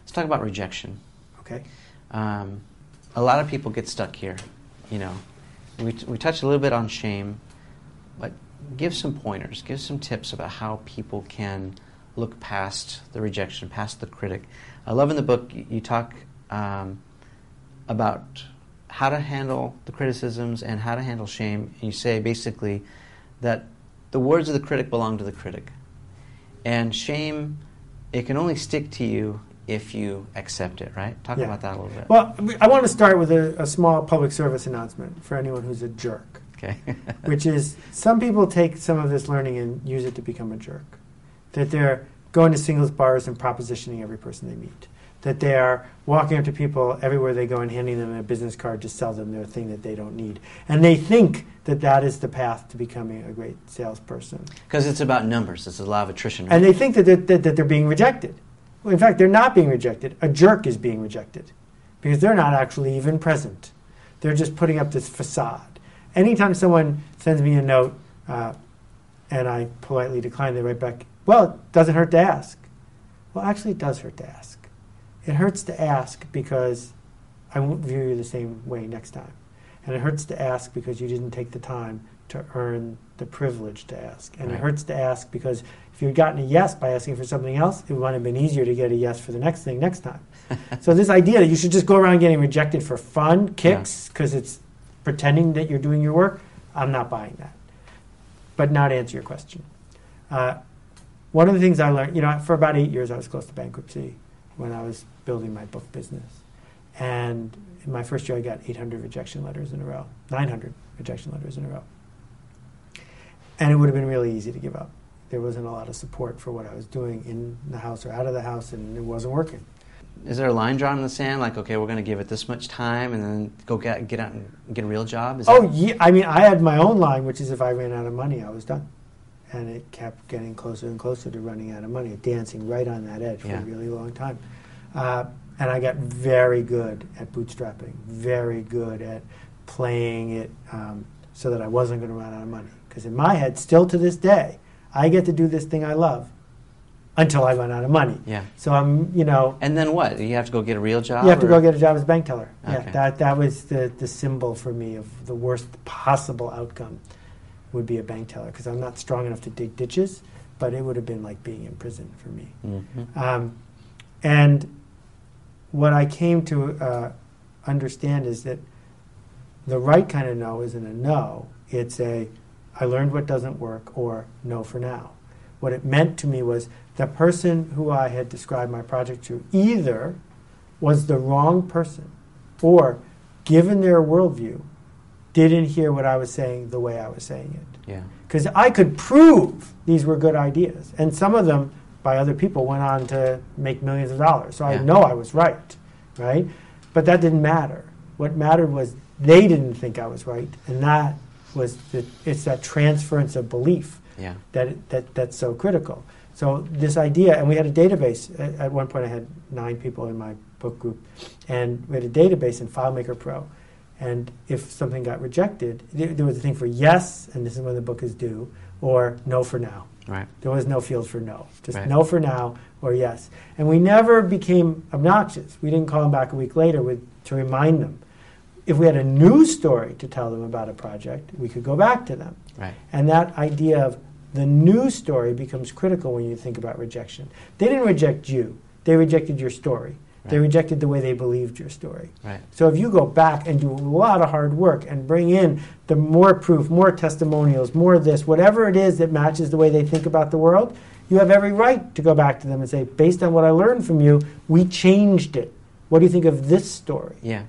Let's talk about rejection. Okay. A lot of people get stuck here. You know, we touched a little bit on shame, but give some pointers, give some tips about how people can look past the rejection, past the critic. I love in the book you talk about how to handle the criticisms and how to handle shame. You say basically that the words of the critic belong to the critic. And shame, it can only stick to you if you accept it, right? Talk about that a little bit. Well, I want to start with a small public service announcement for anyone who's a jerk. Okay. Which is, some people take some of this learning and use it to become a jerk. That they're going to singles bars and propositioning every person they meet. That they are walking up to people everywhere they go and handing them a business card to sell them their thing that they don't need. And they think that that is the path to becoming a great salesperson. Because it's about numbers. It's a law of attrition. Right? And they think that they're being rejected. Well, in fact, they're not being rejected. A jerk is being rejected because they're not actually even present. They're just putting up this facade. Anytime someone sends me a note and I politely decline, they write back, well, it doesn't hurt to ask. Well, actually, it does hurt to ask. It hurts to ask because I won't view you the same way next time. And it hurts to ask because you didn't take the time to earn the privilege to ask. And It hurts to ask because if you had gotten a yes by asking for something else, it would have been easier to get a yes for the next thing next time. So this idea that you should just go around getting rejected for fun, kicks, because it's pretending that you're doing your work, I'm not buying that. But now to answer your question. One of the things I learned, for about 8 years I was close to bankruptcy when I was building my book business. And in my first year I got 800 rejection letters in a row, 900 rejection letters in a row. And it would have been really easy to give up. There wasn't a lot of support for what I was doing in the house or out of the house, and it wasn't working. Is there a line drawn in the sand, like, okay, we're going to give it this much time and then go get out and get a real job? Yeah. I mean, I had my own line, which is if I ran out of money, I was done. And it kept getting closer and closer to running out of money, dancing right on that edge for a really long time. And I got very good at bootstrapping, very good at playing it so that I wasn't going to run out of money. Because in my head, still to this day, I get to do this thing I love until I run out of money. Yeah. So I'm, And then what? You have to go get a real job? You have to go get a job as a bank teller. Okay. Yeah, that was the symbol for me of the worst possible outcome would be a bank teller, because I'm not strong enough to dig ditches, but it would have been like being in prison for me. Mm-hmm. And what I came to understand is that the right kind of no isn't a no. It's a, I learned what doesn't work, or no for now. What it meant to me was the person who I had described my project to either was the wrong person, or, given their worldview, didn't hear what I was saying the way I was saying it. Yeah. Because I could prove these were good ideas. And some of them, by other people, went on to make millions of dollars. So I know I was right? But that didn't matter. What mattered was they didn't think I was right. And that was, it's that transference of belief that's so critical. So this idea, and we had a database. At one point I had 9 people in my book group. And we had a database in FileMaker Pro. And if something got rejected, there was a thing for yes, and this is when the book is due, or no for now. Right. There was no field for no. Just no for now or yes. And we never became obnoxious. We didn't call them back a week later to remind them. If we had a new story to tell them about a project, we could go back to them. Right. And that idea of the new story becomes critical when you think about rejection. They didn't reject you. They rejected your story. Right. They rejected the way they believed your story. Right. So if you go back and do a lot of hard work and bring in the more proof, more testimonials, more of this, whatever it is that matches the way they think about the world, you have every right to go back to them and say, based on what I learned from you, we changed it. What do you think of this story? Yeah.